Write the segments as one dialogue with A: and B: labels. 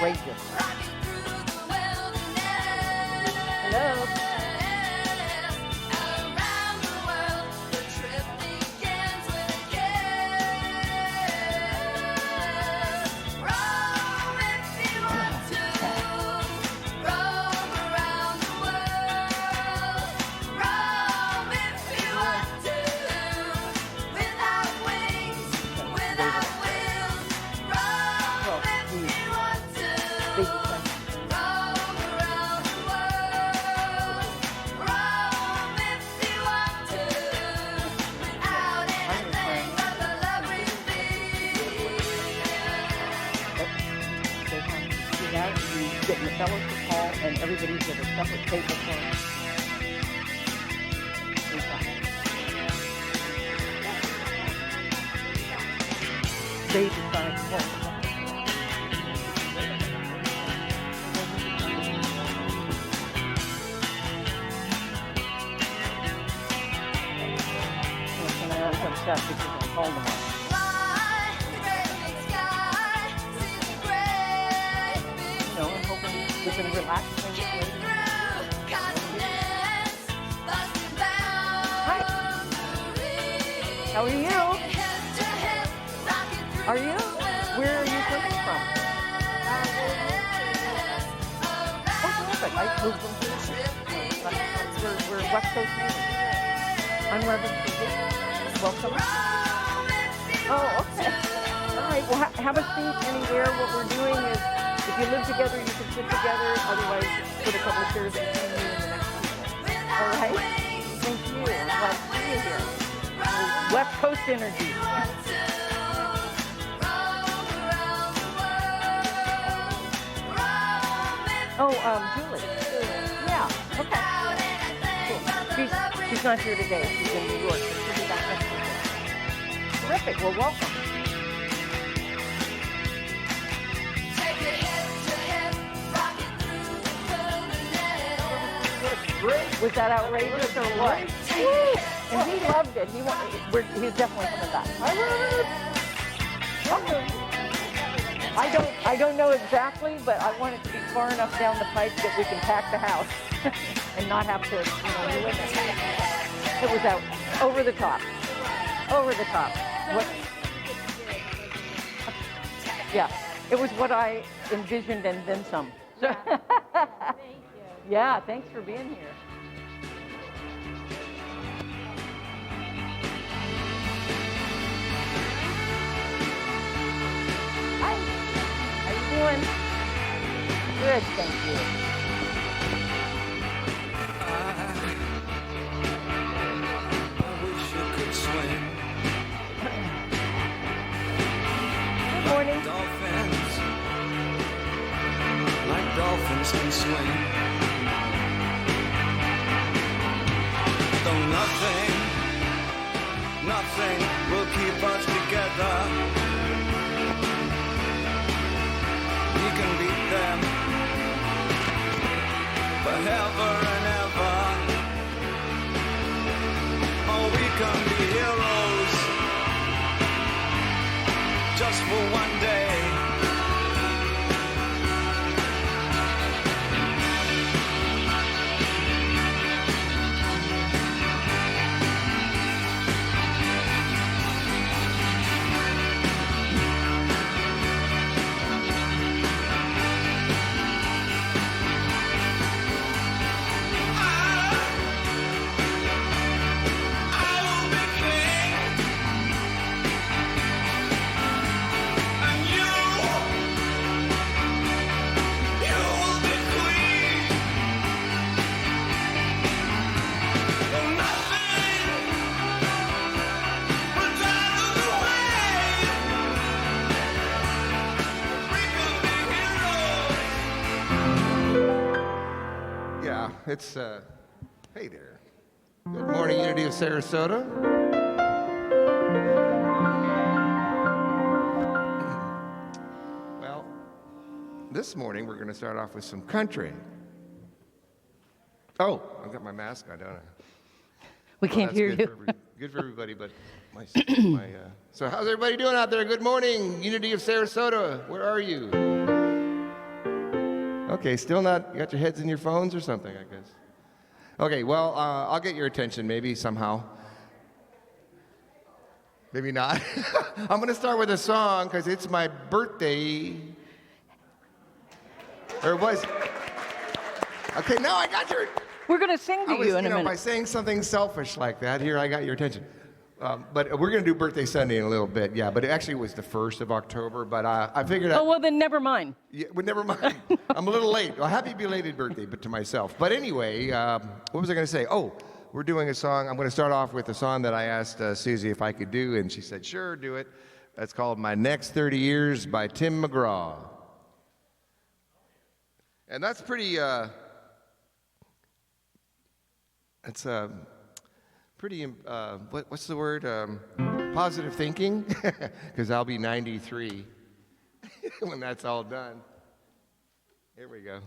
A: outrageous. Hello. Get in the fellowship hall, and everybody's at a separate table for they decide what. And I was upset because I called them on. We can relax things later. Hi. How are you? Are you? Where are you coming from? Oh, perfect. I moved them to we're West Coast natives. I'm Reverend Susie. Welcome. Oh, okay. All right. Well, have a seat anywhere. What we're doing is, if you live together, you can sit together. Otherwise, put a couple of chairs between you and the next people. All right? Thank you. I'm glad to see you here. West Coast energy. Oh, Julie. Yeah. Okay. Cool. She's not here today. She's in New York. She'll be back next week. Terrific. Well, welcome. Was that outrageous or what? Woo! And he loved it. He's definitely coming back. I don't know exactly, but I want it to be far enough down the pipe that we can pack the house and not have to, limit it. It was out over the top. Over the top. What? Yeah, it was what I envisioned and then some.
B: Yeah. Thank you.
A: Yeah, thanks for being here. Hi. How you doing? Good, thank you.
C: I wish you could swim.
A: Good morning.
C: Like dolphins can swim. Though nothing will keep us together. We can beat them forever and ever. Or we can be heroes just for one day.
D: It's, hey there. Good morning, Unity of Sarasota. Well, this morning we're going to start off with some country. Oh, I've got my mask on, don't I?
A: We can't hear you.
D: Good for everybody, but so how's everybody doing out there? Good morning, Unity of Sarasota. Where are you? Okay, still not, you got your heads in your phones or something, I guess. Okay, well, I'll get your attention maybe somehow. Maybe not. I'm going to start with a song because it's my birthday. Or it was. Okay, now I got your...
A: We're going to sing to you in a minute.
D: By saying something selfish like that, here I got your attention. But we're going to do Birthday Sunday in a little bit, yeah. But it actually was the 1st of October, but I figured out...
A: Oh, well, then never mind.
D: Yeah, well, never mind. I'm a little late. Well, happy belated birthday, but to myself. But anyway, what was I going to say? Oh, we're doing a song. I'm going to start off with a song that I asked Susie if I could do, and she said, sure, do it. That's called My Next 30 Years by Tim McGraw. And that's pretty... It's pretty, what's the word? Positive thinking, because I'll be 93 when that's all done. Here we go.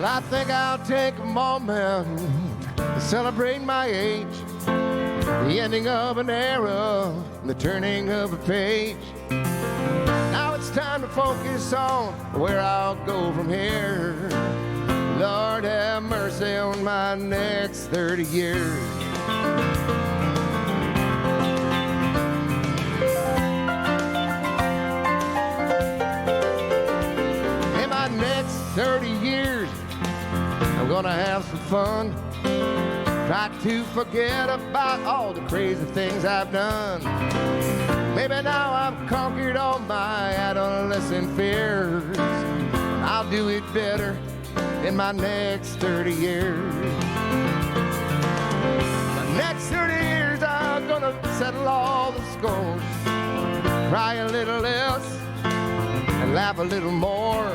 D: I think I'll take a moment to celebrate my age, the ending of an era, and the turning of a page. Now it's time to focus on where I'll go from here. Lord have mercy on my next 30 years. In my next 30 years, I'm gonna have some fun. Try to forget about all the crazy things I've done. Maybe now I've conquered all my adolescent fears. I'll do it better in my next 30 years. My next 30 years I'm gonna settle all the scores. Cry a little less and laugh a little more.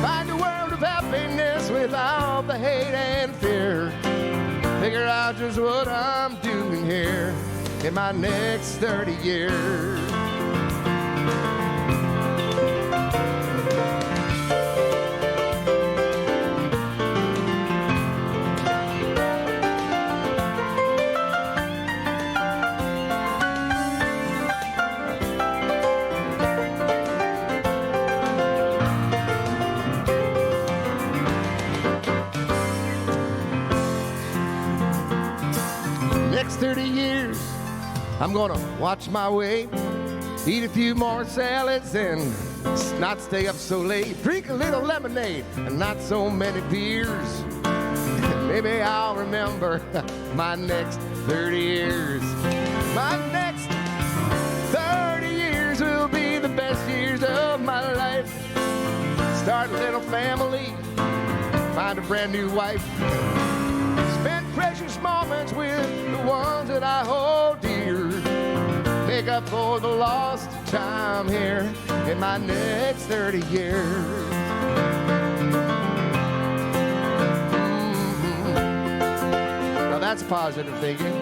D: Find a world of happiness without the hate and fear. Figure out just what I'm doing here in my next 30 years. Next 30 years, I'm gonna watch my weight, eat a few more salads and not stay up so late, drink a little lemonade and not so many beers. Maybe I'll remember my next 30 years. My next 30 years will be the best years of my life. Start a little family, find a brand new wife. Spend precious moments with the ones that I hold dear. Make up for the lost time here in my next 30 years. Now that's positive thinking.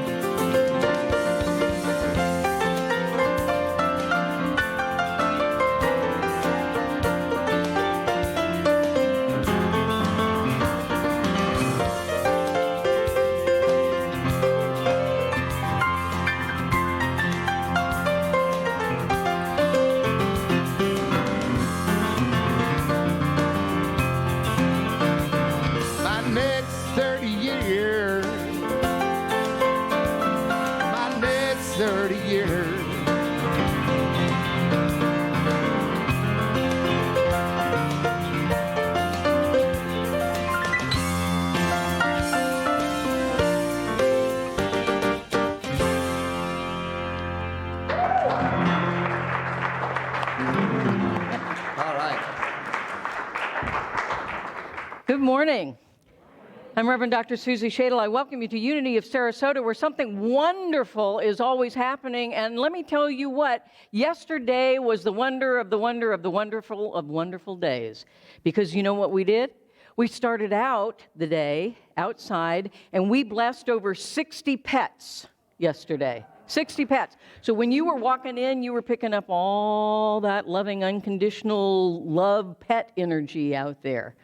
A: Good morning. I'm Reverend Dr. Susie Shadle. I welcome you to Unity of Sarasota, where something wonderful is always happening. And let me tell you what, yesterday was the wonder of the wonder of the wonderful of wonderful days. Because you know what we did? We started out the day outside, and we blessed over 60 pets yesterday. 60 pets. So when you were walking in, you were picking up all that loving, unconditional love pet energy out there.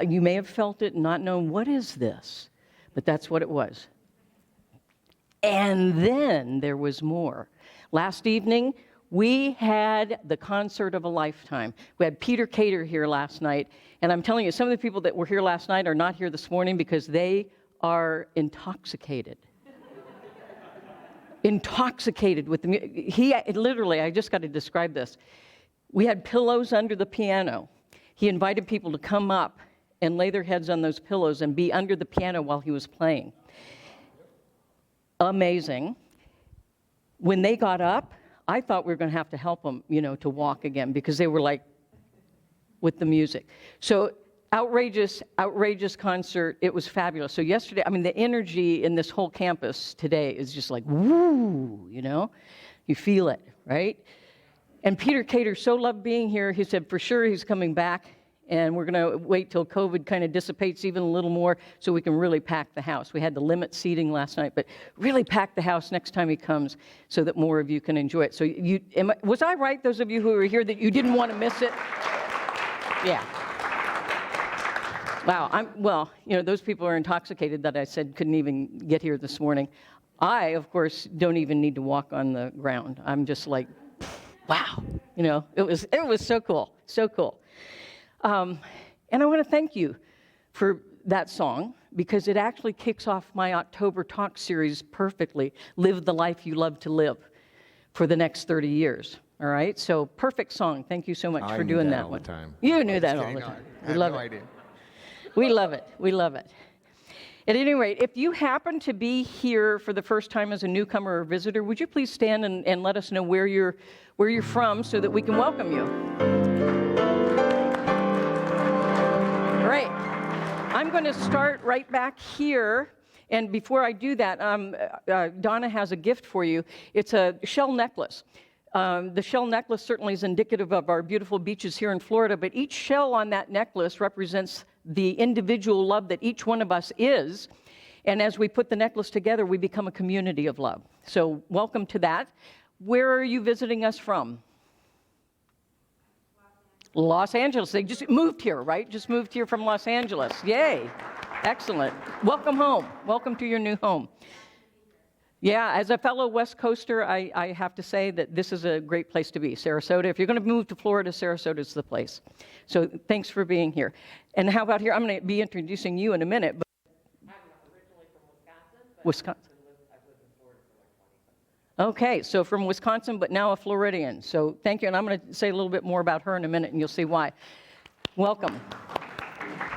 A: You may have felt it and not known, what is this? But that's what it was. And then there was more. Last evening, we had the concert of a lifetime. We had Peter Cater here last night. And I'm telling you, some of the people that were here last night are not here this morning because they are intoxicated. Intoxicated with the music. Literally, I just got to describe this. We had pillows under the piano. He invited people to come up and lay their heads on those pillows and be under the piano while he was playing. Amazing. When they got up, I thought we were going to have to help them, to walk again because they were like with the music. So outrageous concert. It was fabulous. So yesterday, the energy in this whole campus today is just like, woo, you feel it, right? And Peter Cater so loved being here. He said for sure he's coming back. And we're going to wait till COVID kind of dissipates even a little more so we can really pack the house. We had to limit seating last night, but really pack the house next time he comes so that more of you can enjoy it. So was I right, those of you who were here, that you didn't want to miss it? Yeah. Wow. Those people are intoxicated that I said couldn't even get here this morning. I, of course, don't even need to walk on the ground. I'm just like, wow. It was so cool. So cool. And I want to thank you for that song because it actually kicks off my October talk series perfectly, Live the Life You Love to Live, for the next 30 years. All right? So perfect song. Thank you so much for doing that one.
D: all the time.
A: You knew that all the time. We love it. We love it. We love it. At any rate, if you happen to be here for the first time as a newcomer or visitor, would you please stand and let us know where you're from so that we can welcome you? Great. I'm going to start right back here. And before I do that, Donna has a gift for you. It's a shell necklace. The shell necklace certainly is indicative of our beautiful beaches here in Florida, but each shell on that necklace represents the individual love that each one of us is. And as we put the necklace together, we become a community of love. So welcome to that. Where are you visiting us from? Los Angeles. They just moved here, right? Just moved here from Los Angeles. Yay. Excellent. Welcome home. Welcome to your new home. Yeah, as a fellow West Coaster, I have to say that this is a great place to be. Sarasota. If you're going to move to Florida, Sarasota is the place. So thanks for being here. And how about here? I'm going to be introducing you in a minute. But I'm originally from Wisconsin. I've lived in Florida for like 20 years. Okay, so from Wisconsin, but now a Floridian. So thank you, and I'm going to say a little bit more about her in a minute, and you'll see why. Welcome.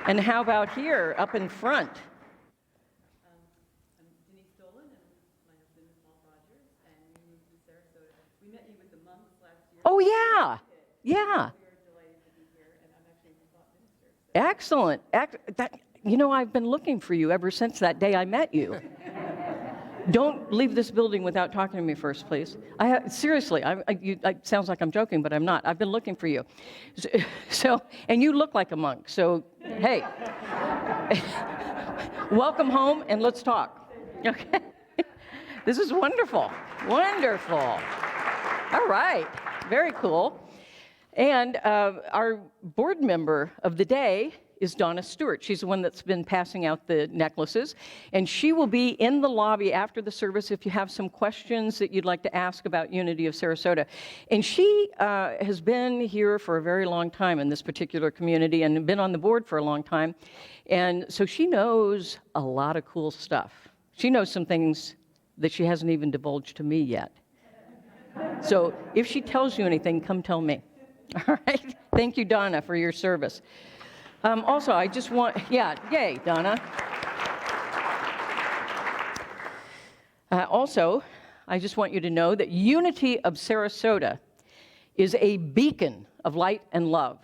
A: And how about here, up in front? Oh, yeah. Yeah. Excellent. I've been looking for you ever since that day I met you. Don't leave this building without talking to me first, please. Seriously, it sounds like I'm joking, but I'm not. I've been looking for you. And you look like a monk, so hey. Welcome home, and let's talk. Okay? This is wonderful. Wonderful. All right. Very cool. And our board member of the day is Donna Stewart. She's the one that's been passing out the necklaces. And she will be in the lobby after the service if you have some questions that you'd like to ask about Unity of Sarasota. And she has been here for a very long time in this particular community and been on the board for a long time. And so she knows a lot of cool stuff. She knows some things that she hasn't even divulged to me yet. So if she tells you anything, come tell me. All right? Thank you, Donna, for your service. Also, I just want, yay, Donna. Also, I just want you to know that Unity of Sarasota is a beacon of light and love.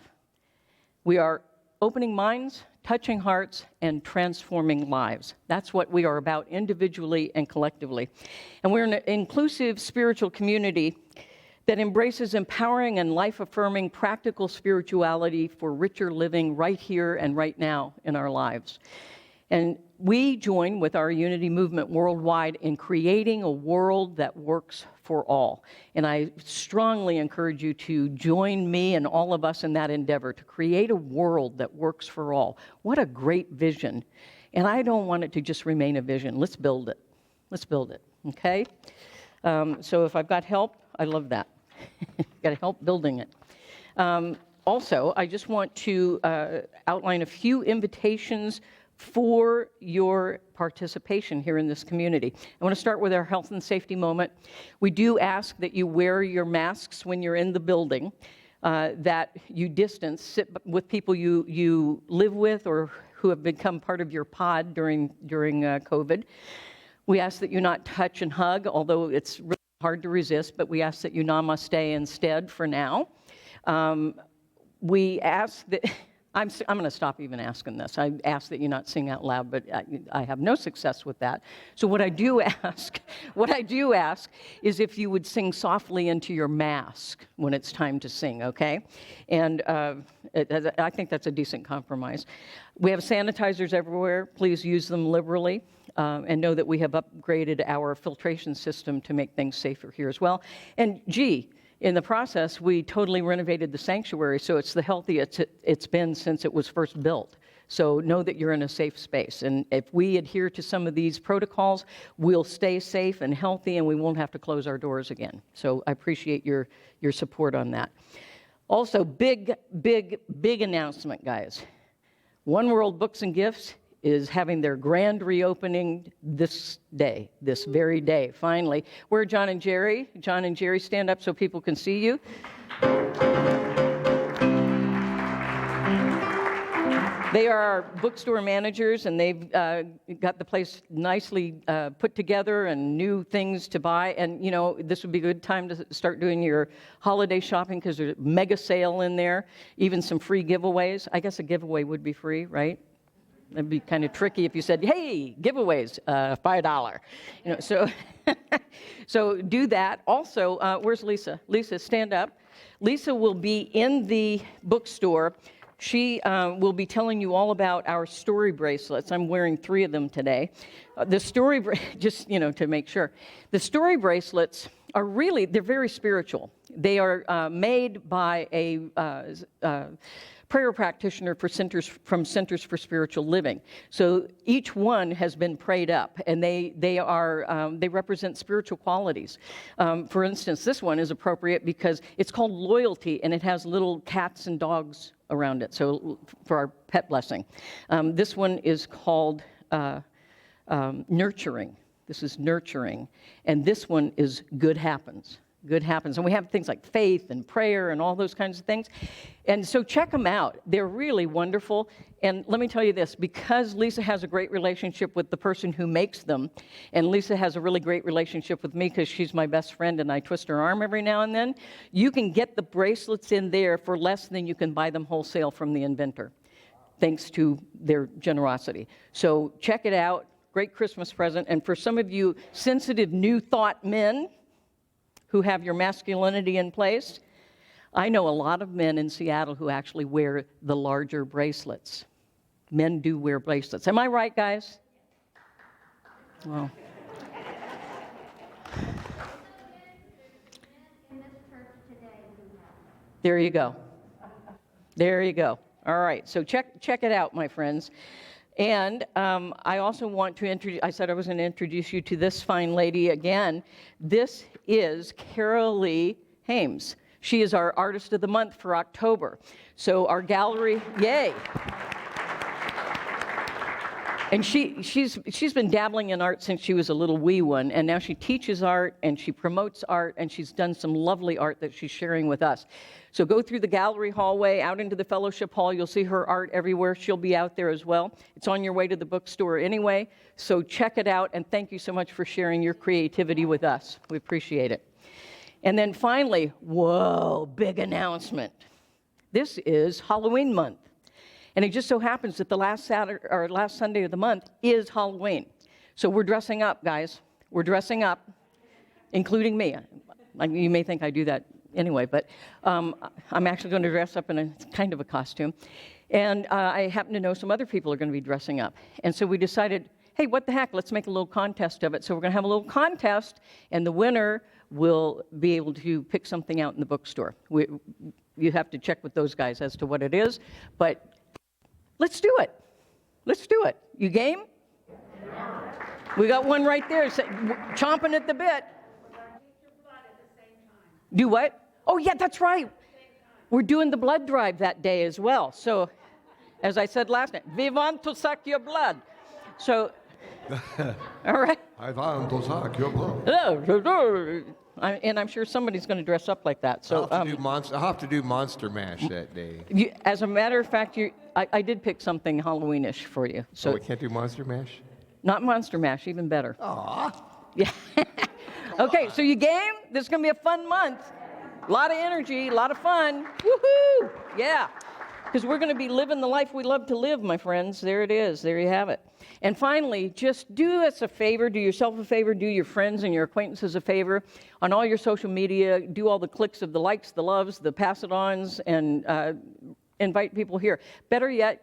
A: We are opening minds, touching hearts, and transforming lives. That's what we are about individually and collectively. And we're an inclusive spiritual community that embraces empowering and life-affirming practical spirituality for richer living right here and right now in our lives. And
E: We join with our unity movement worldwide in creating a world that works for all. And I strongly encourage you to join me and all of us in that endeavor to create a world that works for all. What a great vision. And I don't want it to just remain a vision. Let's build it. Let's build it, okay? So if I've got help, I love that. Got help building it. Also, I just want to outline a few invitations for your participation here in this community. I want to start with our health and safety moment. We do ask that you wear your masks when you're in the building, that you distance, sit with people you live with or who have become part of your pod during COVID. We ask that you not touch and hug, although it's really hard to resist, but we ask that you namaste instead for now. We ask that, I'm going to stop even asking this. I ask that you not sing out loud, but I have no success with that. So what I do ask is if you would sing softly into your mask when it's time to sing, okay? And I think that's a decent compromise. We have sanitizers everywhere. Please use them liberally. And know that we have upgraded our filtration system to make things safer here as well. And in the process, we totally renovated the sanctuary, so it's the healthiest it's been since it was first built. So know that you're in a safe space. And if we adhere to some of these protocols, we'll stay safe and healthy, and we won't have to close our doors again. So I appreciate your support on that. Also, big announcement, guys. One World Books and Gifts is having their grand reopening this very day, finally. Where are John and Jerry? John and Jerry, stand up so people can see you. They are our bookstore managers, and they've got the place nicely put together and new things to buy. And, you know, this would be a good time to start doing your holiday shopping because there's a mega sale in there, even some free giveaways. I guess a giveaway would be free, right? It'd be kind of tricky if you said, hey, giveaways, $5. You know, so do that. Also, where's Lisa? Lisa, stand up. Lisa will be in the bookstore. She will be telling you all about our story bracelets. I'm wearing 3 of them today. Just, you know, to make sure. The story bracelets are really, they're very spiritual. They are made by a prayer practitioner from Centers for Spiritual Living. So each one has been prayed up, and they represent spiritual qualities. For instance, this one is appropriate because it's called Loyalty, and it has little cats and dogs around it, so for our pet blessing. This one is called Nurturing. This is Nurturing, and this one is Good Happens. Good happens. And we have things like faith and prayer and all those kinds of things. And so check them out. They're really wonderful. And let me tell you this, because Lisa has a great relationship with the person who makes them, and Lisa has a really great relationship with me because she's my best friend and I twist her arm every now and then, you can get the bracelets in there for less than you can buy them wholesale from the inventor, thanks to their generosity. So check it out. Great Christmas present. And for some of you sensitive New Thought men who have your masculinity in place, I know a lot of men in Seattle who actually wear the larger bracelets. Men do wear bracelets. Am I right, guys? Well. There you go. There you go. All right, so check it out, my friends. And I also want to introduce, I said I was going to introduce you to this fine lady again. This is Carol Lee Hames. She is our Artist of the Month for October. So our gallery, yay. And she's been dabbling in art since she was a little wee one, and now she teaches art, and she promotes art, and she's done some lovely art that she's sharing with us. So go through the gallery hallway, out into the fellowship hall. You'll see her art everywhere. She'll be out there as well. It's on your way to the bookstore anyway, so check it out, and thank you so much for sharing your creativity with us. We appreciate it. And then finally, whoa, big announcement. This is Halloween month. And it just so happens that the last Sunday of the month is Halloween. So we're dressing up, guys. We're dressing up, including me. You may think I do that anyway, but I'm actually going to dress up in a kind of a costume. And I happen to know some other people are going to be dressing up. And so we decided, hey, what the heck, let's make a little contest of it. So we're going to have a little contest, and the winner will be able to pick something out in the bookstore. You have to check with those guys as to what it is, but let's do it. Let's do it. You game? We got one right there chomping at the bit. Do what? Oh, yeah, that's right. We're doing the blood drive that day as well. So, as I said last night, we want to suck your blood. So, all right.
D: I want to suck your blood.
E: And I'm sure somebody's going to dress up like that. So
D: I'll have to do Monster Mash that day.
E: As a matter of fact, I did pick something Halloweenish for you. So
D: we can't do Monster Mash?
E: Not Monster Mash, even better.
D: Aw.
E: Yeah. Okay, so you game? This is going to be a fun month. A lot of energy, a lot of fun. Woohoo! Yeah. Because we're going to be living the life we love to live, my friends. There it is. There you have it. And finally, just do us a favor, do yourself a favor, do your friends and your acquaintances a favor. On all your social media, do all the clicks of the likes, the loves, the pass-it-ons, and invite people here. Better yet,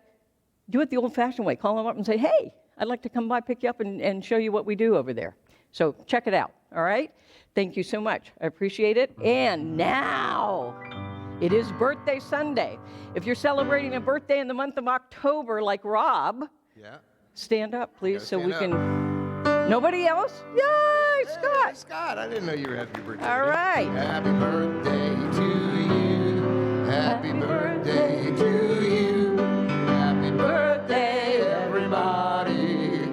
E: do it the old-fashioned way. Call them up and say, hey, I'd like to come by, pick you up, and show you what we do over there. So check it out, all right? Thank you so much. I appreciate it. And now, it is Birthday Sunday. If you're celebrating a birthday in the month of October like Rob, stand up, please, so we can... Nobody else? Yay, Scott!
D: Hey, Scott, I didn't know you were happy birthday.
E: All right.
D: Happy birthday to you. Happy birthday to you. Happy birthday, everybody.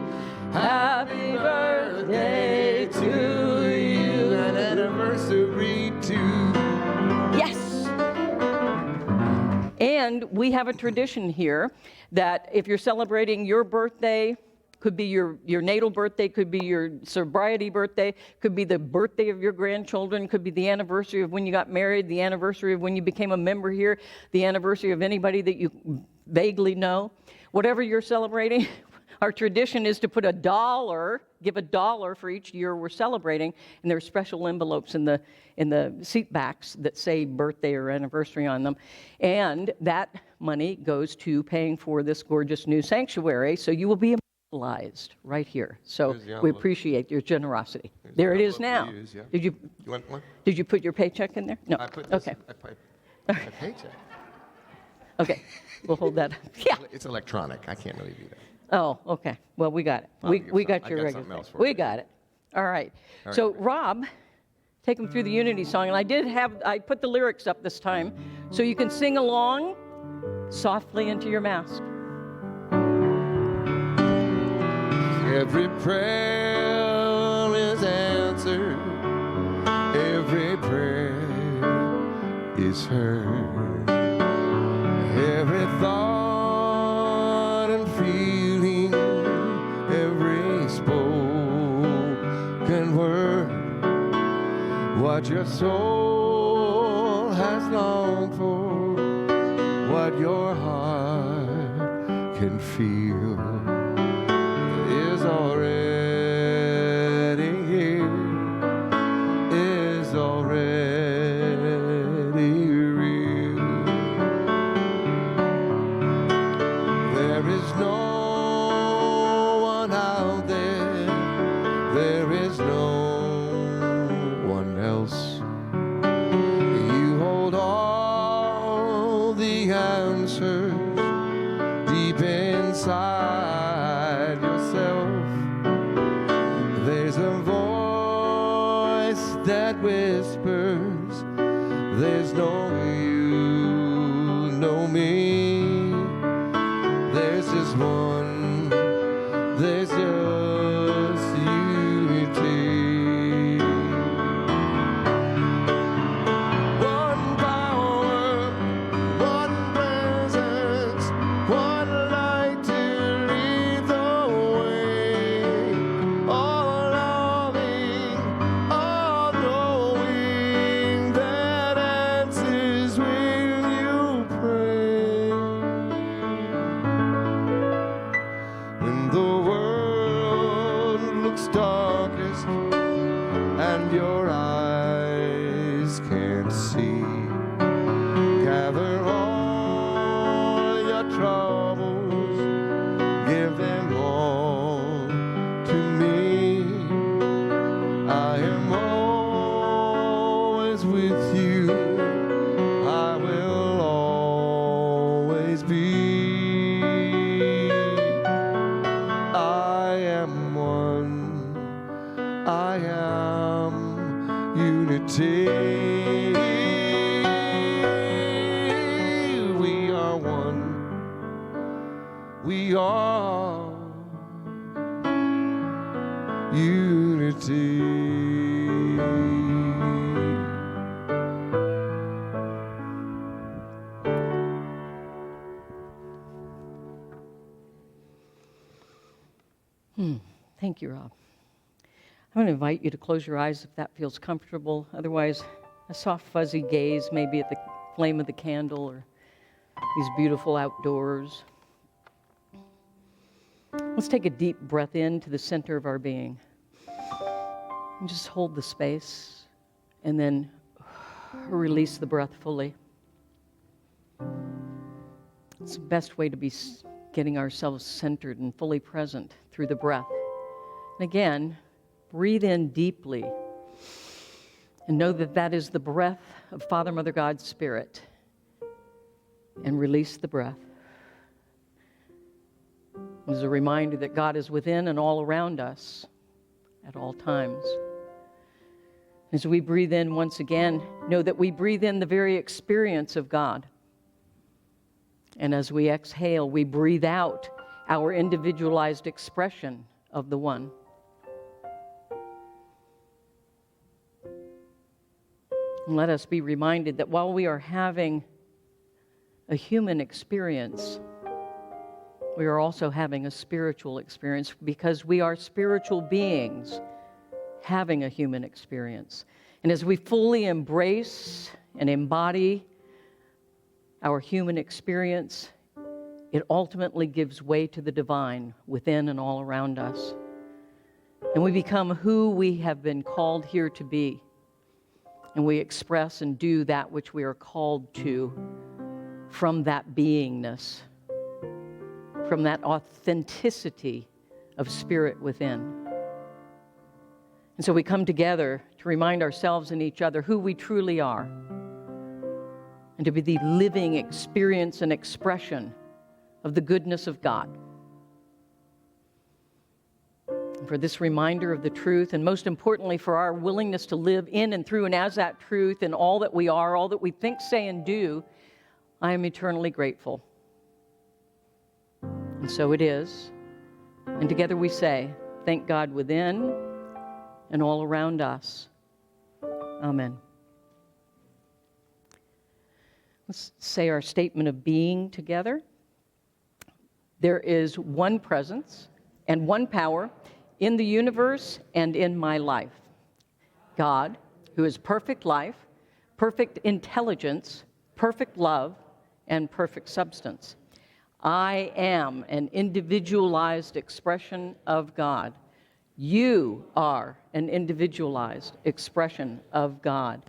D: Happy birthday to you. An anniversary too.
E: Yes! And we have a tradition here that if you're celebrating your birthday, could be your natal birthday, could be your sobriety birthday, could be the birthday of your grandchildren, could be the anniversary of when you got married, the anniversary of when you became a member here, the anniversary of anybody that you vaguely know. Whatever you're celebrating, our tradition is to put give $1 for each year we're celebrating, and there are special envelopes in the seat backs that say birthday or anniversary on them. And that money goes to paying for this gorgeous new sanctuary, so you will be immortalized right here. So we appreciate your generosity. There it is now. Did you
D: want one?
E: Did you put your paycheck in there? No.
D: I put this,
E: Okay.
D: I put my paycheck.
E: Okay. We'll hold that. Yeah.
D: It's electronic. I can't really do that.
E: Oh, okay. Well, we got it. We got your regular thing. We got it. All right. So, Rob, take them through the Unity song. And I put the lyrics up this time so you can sing along softly into your mask.
D: Every prayer is answered. Every prayer is heard. Every thought and feeling, every spoken word, what your soul has longed for, what your heart can feel, is already here, is already real. There is no one out there, there is no one else. You hold all the answers deep inside yourself. There's a voice that whispers, there's no you, no me. There's just one, there's just unity. One power, one presence, one light to lead the way. All loving, all knowing, that answers when you pray. When the world looks darkest and your eyes can't see, gather all your troubles 'cause with you I will always be. I am one, I am unity. We are one, we are unity.
E: Thank you, Rob. I'm going to invite you to close your eyes if that feels comfortable. Otherwise, a soft, fuzzy gaze, maybe at the flame of the candle or these beautiful outdoors. Let's take a deep breath in to the center of our being. And just hold the space and then release the breath fully. It's the best way to be getting ourselves centered and fully present through the breath. And again, breathe in deeply and know that that is the breath of Father, Mother, God, Spirit. And release the breath. As a reminder that God is within and all around us at all times. As we breathe in once again, know that we breathe in the very experience of God. And as we exhale, we breathe out our individualized expression of the One. And let us be reminded that while we are having a human experience, we are also having a spiritual experience because we are spiritual beings having a human experience. And as we fully embrace and embody our human experience, it ultimately gives way to the divine within and all around us. And we become who we have been called here to be. And we express and do that which we are called to from that beingness, from that authenticity of spirit within. And so we come together to remind ourselves and each other who we truly are, and to be the living experience and expression of the goodness of God. And for this reminder of the truth, and most importantly, for our willingness to live in and through and as that truth in all that we are, all that we think, say, and do, I am eternally grateful. And so it is. And together we say, thank God within and all around us. Amen. Let's say our statement of being together. There is one presence and one power in the universe and in my life. God, who is perfect life, perfect intelligence, perfect love, and perfect substance. I am an individualized expression of God. You are an individualized expression of God.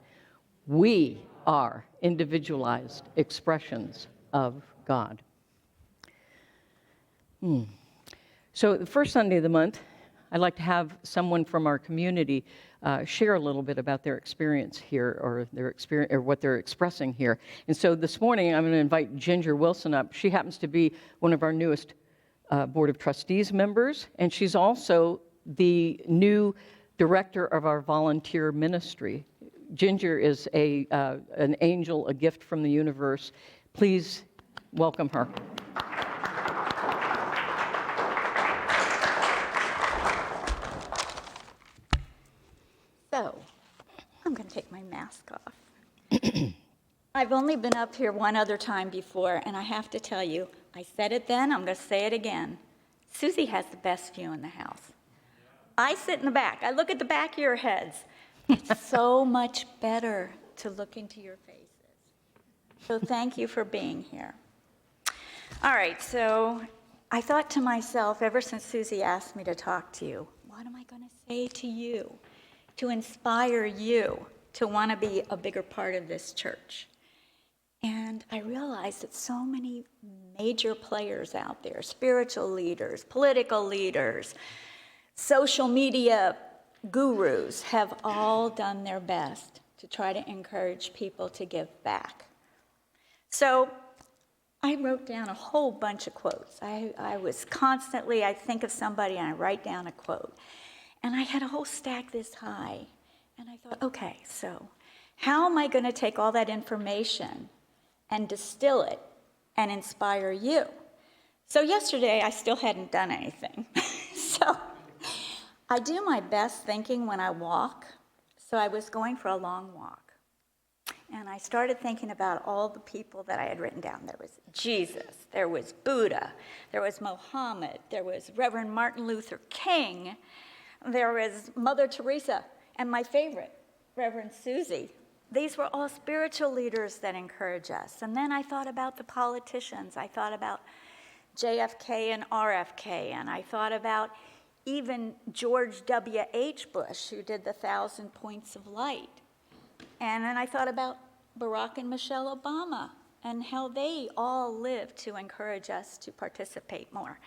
E: We are individualized expressions of God. So the first Sunday of the month, I'd like to have someone from our community share a little bit about their experience here, or their experience, or what they're expressing here. And so this morning, I'm going to invite Ginger Wilson up. She happens to be one of our newest Board of Trustees members, and she's also the new director of our volunteer ministry. Ginger is an angel, a gift from the universe. Please welcome her.
B: So, I'm going to take my mask off. I've only been up here one other time before, and I have to tell you, I said it then, I'm going to say it again. Susie has the best view in the house. I sit in the back. I look at the back of your heads. It's so much better to look into your faces. So thank you for being here. All right, so I thought to myself, ever since Susie asked me to talk to you, what am I going to say to you to inspire you to want to be a bigger part of this church? And I realized that so many major players out there, spiritual leaders, political leaders, social media gurus, have all done their best to try to encourage people to give back. So I wrote down a whole bunch of quotes. I was constantly, I think of somebody and I write down a quote. And I had a whole stack this high. And I thought, okay, so how am I going to take all that information and distill it and inspire you? So yesterday, I still hadn't done anything. So I do my best thinking when I walk. So I was going for a long walk. And I started thinking about all the people that I had written down. There was Jesus, there was Buddha, there was Mohammed, there was Reverend Martin Luther King, there was Mother Teresa, and my favorite, Reverend Susie. These were all spiritual leaders that encourage us. And then I thought about the politicians. I thought about JFK and RFK, and I thought about even George W.H. Bush, who did the 1,000 Points of Light. And then I thought about Barack and Michelle Obama and how they all lived to encourage us to participate more.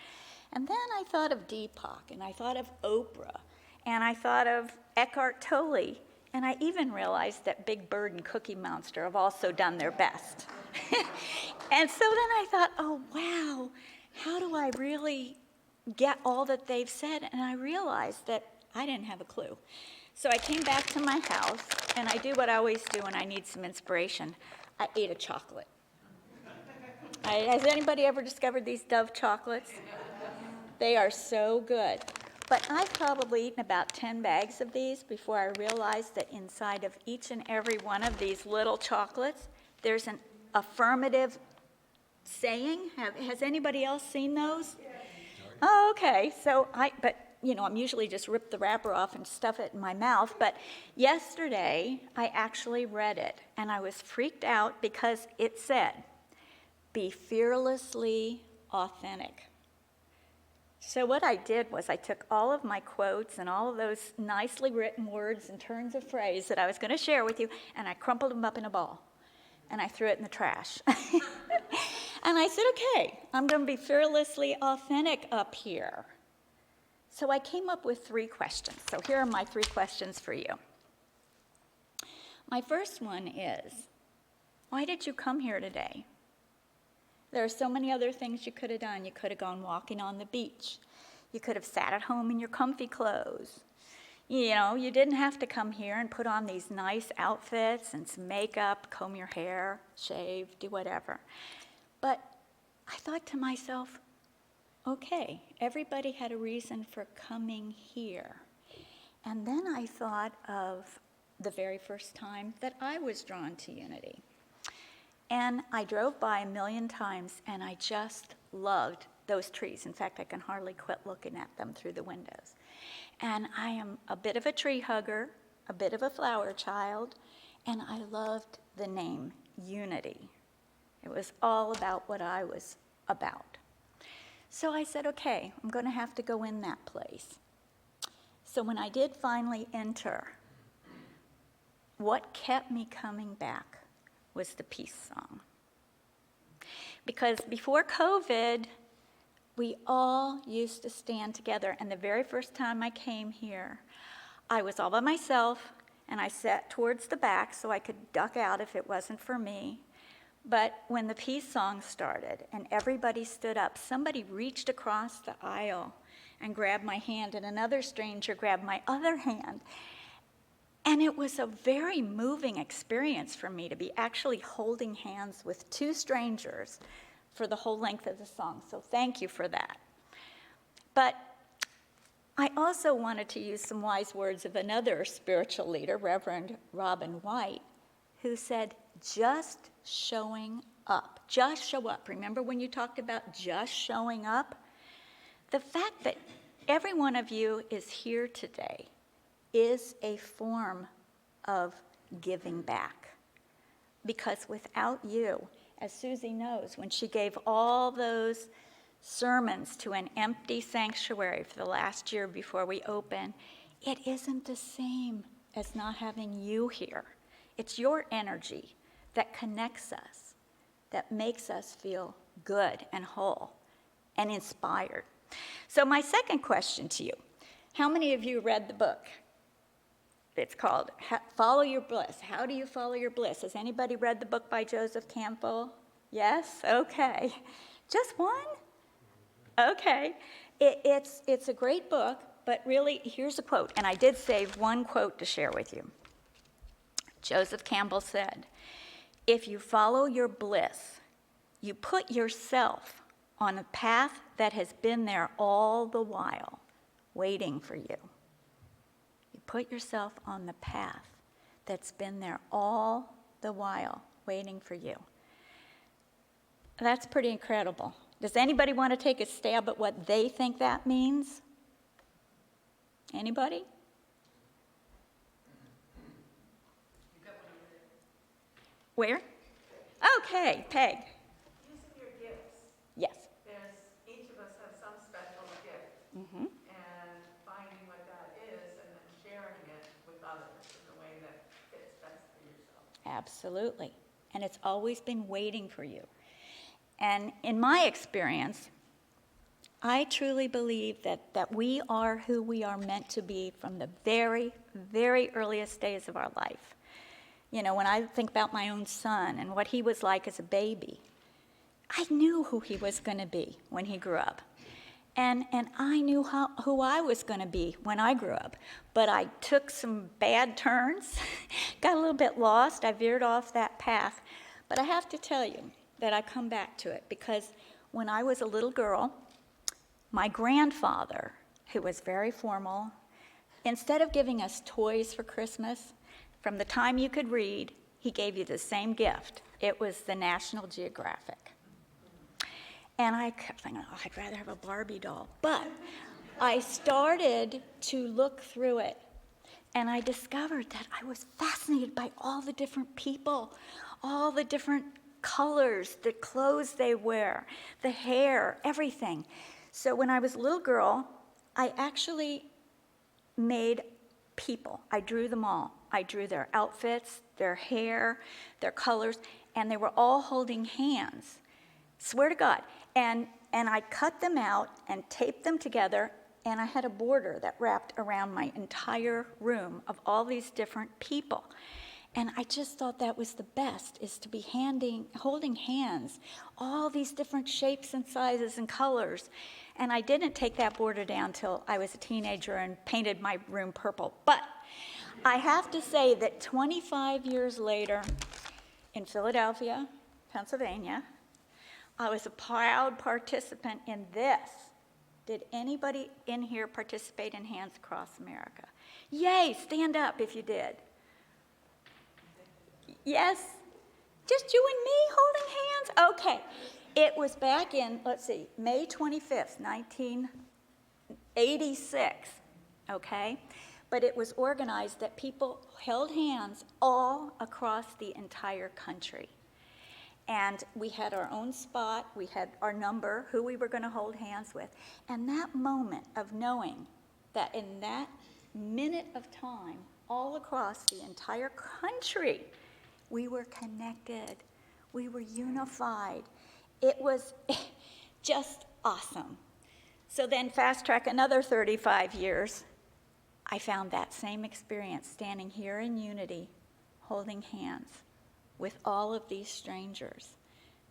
B: And then I thought of Deepak, and I thought of Oprah, and I thought of Eckhart Tolle, and I even realized that Big Bird and Cookie Monster have also done their best. And so then I thought, oh, wow, how do I really get all that they've said? And I realized that I didn't have a clue. So I came back to my house, and I do what I always do when I need some inspiration. I ate a chocolate. Has anybody ever discovered these Dove chocolates? They are so good. But I've probably eaten about 10 bags of these before I realized that inside of each and every one of these little chocolates, there's an affirmative saying. Has anybody else seen those? Oh, okay. So I'm usually just rip the wrapper off and stuff it in my mouth. But yesterday, I actually read it, and I was freaked out because it said, "Be fearlessly authentic." So what I did was I took all of my quotes and all of those nicely written words and turns of phrase that I was going to share with you, and I crumpled them up in a ball, and I threw it in the trash. And I said, okay, I'm going to be fearlessly authentic up here. So I came up with 3 questions. So here are my 3 questions for you. My first one is, why did you come here today? There are so many other things you could have done. You could have gone walking on the beach. You could have sat at home in your comfy clothes. You know, you didn't have to come here and put on these nice outfits and some makeup, comb your hair, shave, do whatever. But I thought to myself, okay, everybody had a reason for coming here. And then I thought of the very first time that I was drawn to Unity. And I drove by a million times, and I just loved those trees. In fact, I can hardly quit looking at them through the windows. And I am a bit of a tree hugger, a bit of a flower child, and I loved the name Unity. It was all about what I was about. So I said, okay, I'm going to have to go in that place. So when I did finally enter, what kept me coming back was the peace song. Because before COVID, we all used to stand together. And the very first time I came here, I was all by myself, and I sat towards the back so I could duck out if it wasn't for me. But when the peace song started and everybody stood up, somebody reached across the aisle and grabbed my hand, and another stranger grabbed my other hand. And it was a very moving experience for me to be actually holding hands with 2 strangers for the whole length of the song. So thank you for that. But I also wanted to use some wise words of another spiritual leader, Reverend Robin White, who said, just showing up. Just show up. Remember when you talked about just showing up? The fact that every one of you is here today is a form of giving back. Because without you, as Susie knows, when she gave all those sermons to an empty sanctuary for the last year before we open, it isn't the same as not having you here. It's your energy that connects us, that makes us feel good and whole and inspired. So my second question to you, how many of you read the book? It's called Follow Your Bliss. How do you follow your bliss? Has anybody read the book by Joseph Campbell? Yes? Okay. Just one? Okay. It's a great book, but really, here's a quote, and I did save one quote to share with you. Joseph Campbell said, "If you follow your bliss, you put yourself on a path that has been there all the while, waiting for you." You put yourself on the path that's been there all the while, waiting for you. That's pretty incredible. Does anybody want to take a stab at what they think that means? Anybody? Where? Okay, Peg.
F: Using your gifts.
B: Yes.
F: Each of us have some special gift.
B: Mm-hmm.
F: And finding what that is and then sharing it with others in a way that fits best for yourself.
B: Absolutely. And it's always been waiting for you. And in my experience, I truly believe that we are who we are meant to be from the very, very earliest days of our life. You know, when I think about my own son and what he was like as a baby, I knew who he was going to be when he grew up. And I knew who I was going to be when I grew up. But I took some bad turns, got a little bit lost. I veered off that path. But I have to tell you that I come back to it because when I was a little girl, my grandfather, who was very formal, instead of giving us toys for Christmas, from the time you could read, he gave you the same gift. It was the National Geographic. And I kept thinking, oh, I'd rather have a Barbie doll. But I started to look through it, and I discovered that I was fascinated by all the different people, all the different colors, the clothes they wear, the hair, everything. So when I was a little girl, I actually made people. I drew them all. I drew their outfits, their hair, their colors, and they were all holding hands. Swear to God. And I cut them out and taped them together, and I had a border that wrapped around my entire room of all these different people. And I just thought that was the best, is to be holding hands, all these different shapes and sizes and colors. And I didn't take that border down till I was a teenager and painted my room purple. But I have to say that 25 years later, in Philadelphia, Pennsylvania, I was a proud participant in this. Did anybody in here participate in Hands Across America? Yay, stand up if you did. Yes? Just you and me holding hands? Okay. It was back in, let's see, May 25th, 1986, okay? But it was organized that people held hands all across the entire country. And we had our own spot, we had our number, who we were going to hold hands with. And that moment of knowing that in that minute of time, all across the entire country, we were connected, we were unified. It was just awesome. So then fast track another 35 years, I found that same experience standing here in unity, holding hands with all of these strangers.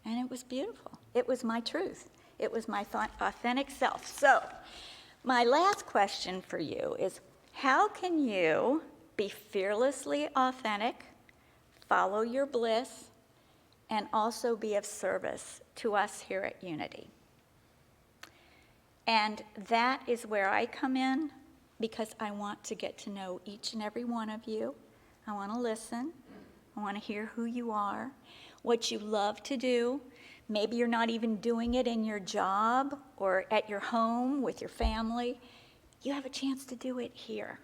B: And it was beautiful. It was my truth. It was my authentic self. So my last question for you is, how can you be fearlessly authentic, follow your bliss, and also be of service to us here at Unity? And that is where I come in, because I want to get to know each and every one of you. I want to listen. I want to hear who you are, what you love to do. Maybe you're not even doing it in your job or at your home with your family. You have a chance to do it here.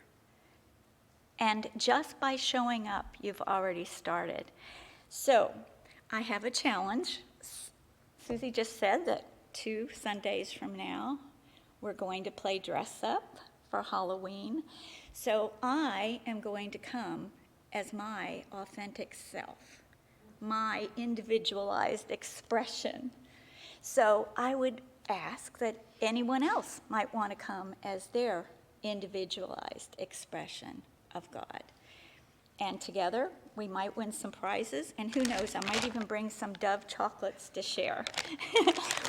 B: And just by showing up, you've already started. So I have a challenge. Susie just said that 2 Sundays from now, we're going to play dress up for Halloween. So I am going to come as my authentic self, my individualized expression. So I would ask that anyone else might want to come as their individualized expression of God. And together, we might win some prizes, and who knows, I might even bring some Dove chocolates to share.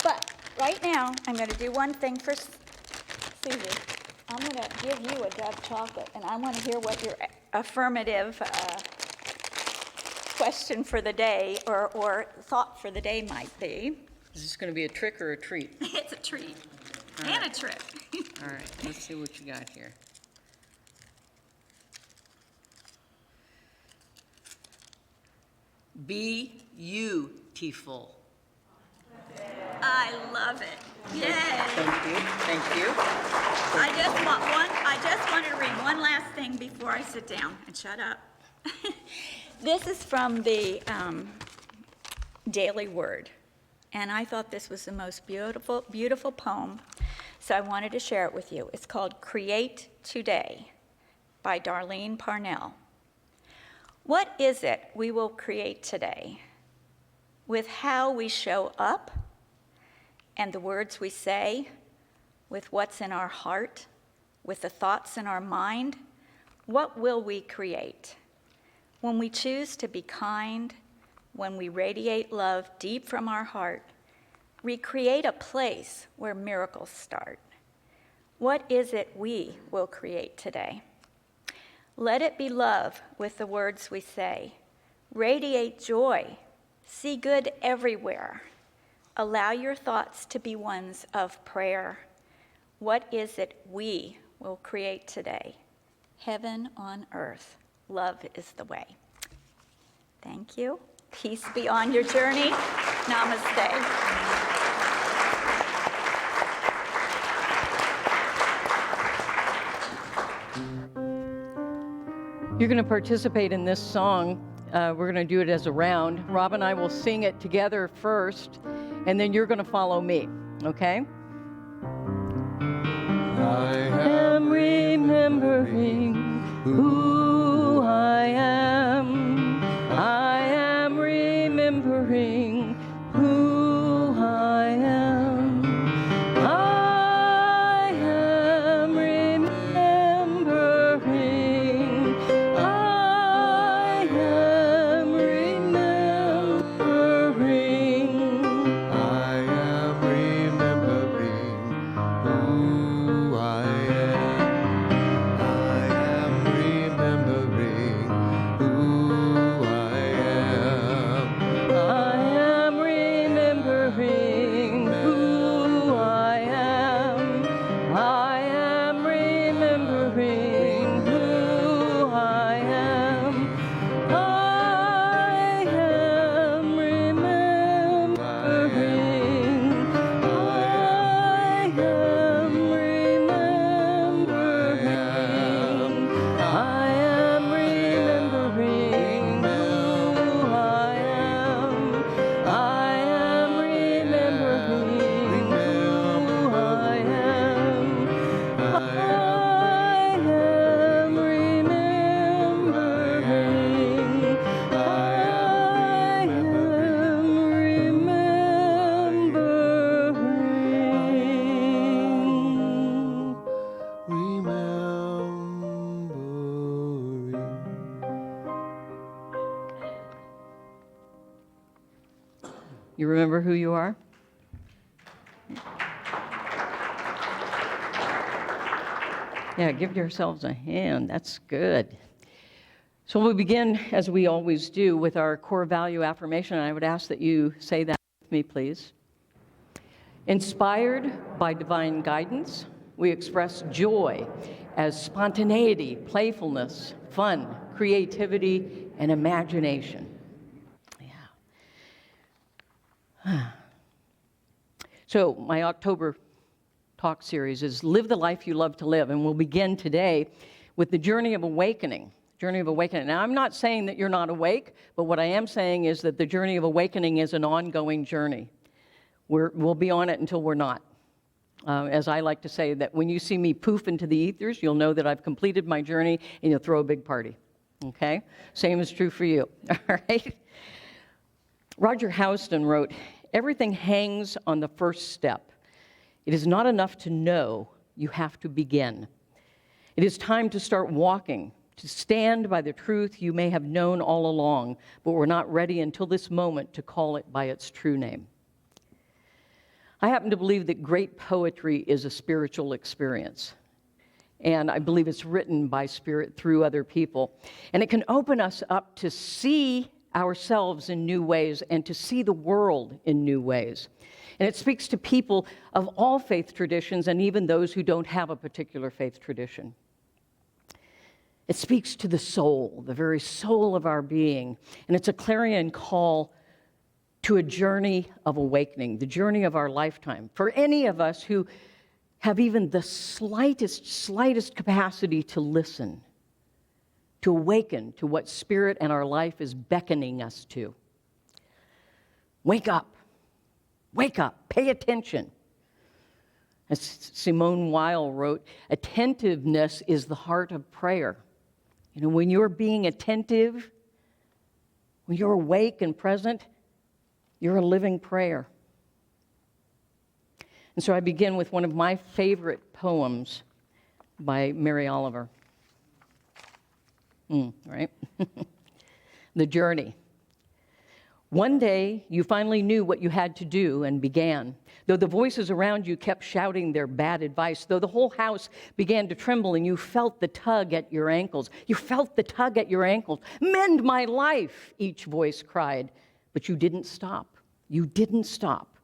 B: But right now, I'm going to do one thing for Susie. I'm going to give you a Dove chocolate, and I want to hear what your affirmative question for the day or thought for the day might be.
E: Is this going to be a trick or a treat?
B: It's a treat and a trick.
E: All right, let's see what you got here. Be beautiful.
B: I love it. Yay.
E: Thank you, thank you.
B: I just wanted to read one last thing before I sit down and shut up. This is from the Daily Word, and I thought this was the most beautiful, beautiful poem, so I wanted to share it with you. It's called Create Today by Darlene Parnell. What is it we will create today? With how we show up and the words we say, with what's in our heart, with the thoughts in our mind, what will we create? When we choose to be kind, when we radiate love deep from our heart, we create a place where miracles start. What is it we will create today? Let it be love with the words we say. Radiate joy. See good everywhere. Allow your thoughts to be ones of prayer. What is it we will create today? Heaven on earth. Love is the way. Thank you. Peace be on your journey. Namaste.
E: You're going to participate in this song. We're going to do it as a round. Rob and I will sing it together first, and then you're going to follow me, okay? I am remembering who I am. I am remembering who I am. I am remembering. I am remembering. I am remembering who I am. I am remembering who I am. I am remembering who I am. I am remembering who I am. I am remembering. I am remembering. I am remembering who I am. I am remembering who I am. I am remembering. I am remembering. You remember who you are? Yeah, give yourselves a hand. That's good. So we'll begin, as we always do, with our core value affirmation. And I would ask that you say that with me, please. Inspired by divine guidance, we express joy as spontaneity, playfulness, fun, creativity, and imagination. Yeah. So my October talk series is Live the Life You Love to Live, and we'll begin today with the journey of awakening. Journey of awakening. Now, I'm not saying that you're not awake, but what I am saying is that the journey of awakening is an ongoing journey. We'll be on it until we're not. As I like to say, that when you see me poof into the ethers, you'll know that I've completed my journey, and you'll throw a big party. Okay? Same is true for you. All right? Roger Houston wrote, "Everything hangs on the first step. It is not enough to know, you have to begin. It is time to start walking, to stand by the truth you may have known all along, but were not ready until this moment to call it by its true name. I happen to believe that great poetry is a spiritual experience. And I believe it's written by Spirit through other people. And it can open us up to see ourselves in new ways and to see the world in new ways. And it speaks to people of all faith traditions and even those who don't have a particular faith tradition. It speaks to the soul, the very soul of our being. And it's a clarion call to a journey of awakening, the journey of our lifetime. For any of us who have even the slightest capacity to listen, to awaken to what Spirit and our life is beckoning us to. Wake up, pay attention. As Simone Weil wrote, attentiveness is the heart of prayer. You know, when you're being attentive, when you're awake and present, you're a living prayer. And so I begin with one of my favorite poems by Mary Oliver. Right? The Journey. One day, you finally knew what you had to do and began. Though the voices around you kept shouting their bad advice, though the whole house began to tremble and you felt the tug at your ankles. You felt the tug at your ankles. Mend my life, each voice cried. But you didn't stop. You didn't stop.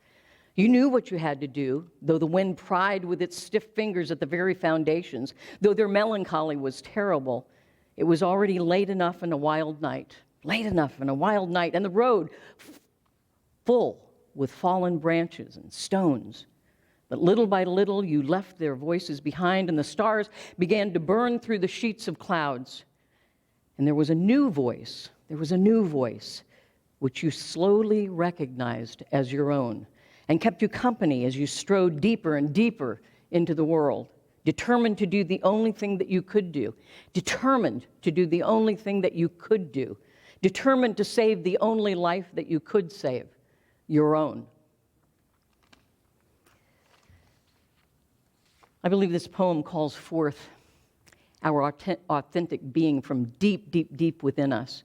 E: You knew what you had to do, though the wind pried with its stiff fingers at the very foundations, though their melancholy was terrible. It was already late enough in a wild night, and the road full with fallen branches and stones. But little by little, you left their voices behind, and the stars began to burn through the sheets of clouds. And there was a new voice, which you slowly recognized as your own, and kept you company as you strode deeper and deeper into the world, determined to do the only thing that you could do, determined to save the only life that you could save, your own. I believe this poem calls forth our authentic being from deep, deep, deep within us.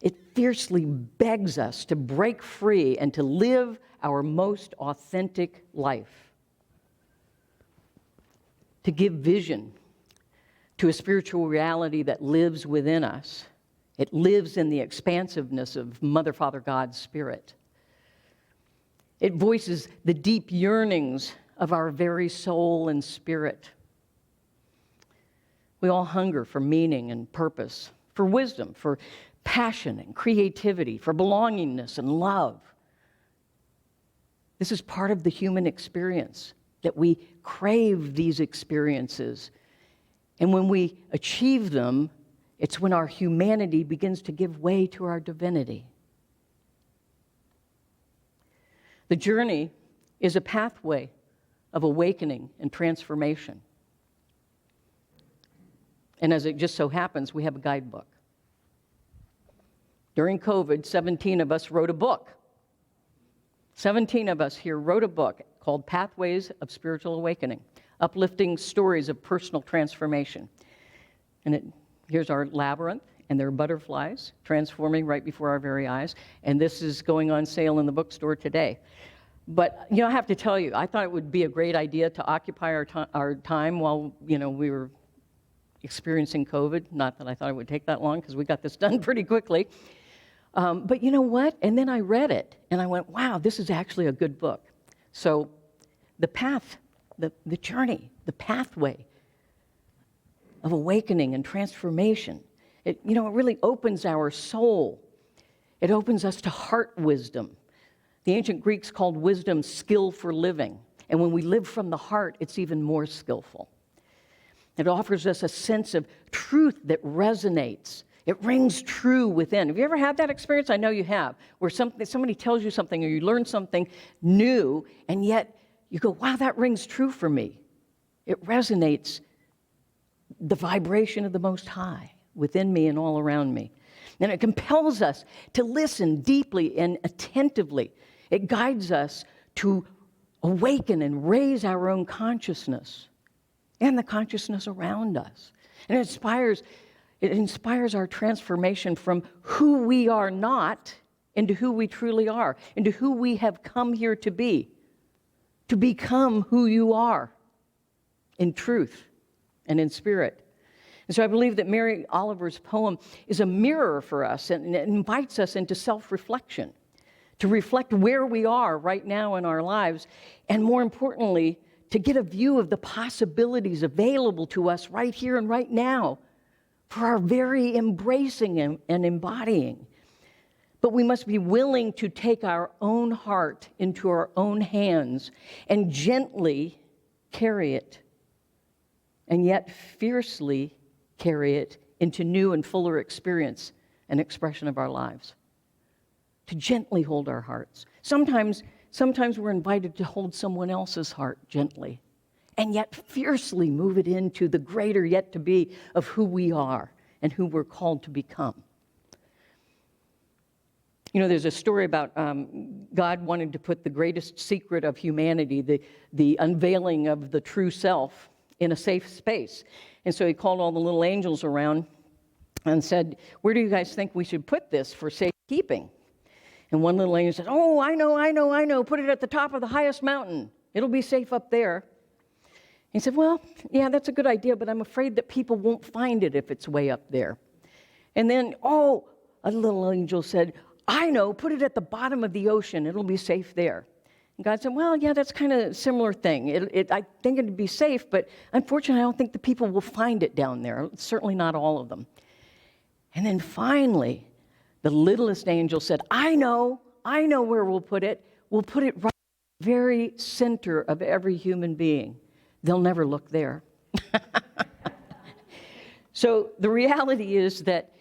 E: It fiercely begs us to break free and to live our most authentic life, to give vision to a spiritual reality that lives within us. It lives in the expansiveness of Mother, Father, God's Spirit. It voices the deep yearnings of our very soul and spirit. We all hunger for meaning and purpose, for wisdom, for passion and creativity, for belongingness and love. This is part of the human experience, that we crave these experiences. And when we achieve them, it's when our humanity begins to give way to our divinity. The journey is a pathway of awakening and transformation. And as it just so happens, we have a guidebook. During COVID, 17 of us wrote a book. 17 of us here wrote a book called Pathways of Spiritual Awakening, uplifting stories of personal transformation. And here's our labyrinth, and there are butterflies transforming right before our very eyes. And this is going on sale in the bookstore today. But, I have to tell you, I thought it would be a great idea to occupy our time while, we were experiencing COVID. Not that I thought it would take that long, because we got this done pretty quickly. But you know what? And then I read it, and I went, wow, this is actually a good book. So the path, the journey, the pathway of awakening and transformation, it really opens our soul. It opens us to heart wisdom. The ancient Greeks called wisdom skill for living. And when we live from the heart, it's even more skillful. It offers us a sense of truth that resonates. It rings true within. Have you ever had that experience? I know you have, where somebody tells you something or you learn something new, and yet you go, wow, that rings true for me. It resonates the vibration of the Most High within me and all around me. And it compels us to listen deeply and attentively. It guides us to awaken and raise our own consciousness and the consciousness around us. And it inspires our transformation from who we are not into who we truly are, into who we have come here to be, to become who you are in truth and in spirit. And so I believe that Mary Oliver's poem is a mirror for us, and it invites us into self-reflection, to reflect where we are right now in our lives, and more importantly, to get a view of the possibilities available to us right here and right now for our very embracing and embodying. But we must be willing to take our own heart into our own hands and gently carry it, and yet fiercely carry it into new and fuller experience and expression of our lives. To gently hold our hearts. Sometimes we're invited to hold someone else's heart gently, and yet fiercely move it into the greater yet to be of who we are and who we're called to become. You know, there's a story about God wanting to put the greatest secret of humanity, the unveiling of the true self, in a safe space. And so he called all the little angels around and said, "Where do you guys think we should put this for safekeeping?" And one little angel said, "Oh, I know. Put it at the top of the highest mountain. It'll be safe up there." He said, "Well, yeah, that's a good idea, but I'm afraid that people won't find it if it's way up there." And then, a little angel said, "I know, put it at the bottom of the ocean. It'll be safe there." And God said, "Well, yeah, that's kind of a similar thing. I think it'd be safe, but unfortunately, I don't think the people will find it down there. Certainly not all of them." And then finally, the littlest angel said, I know where we'll put it. We'll put it right in the very center of every human being. They'll never look there." So the reality is that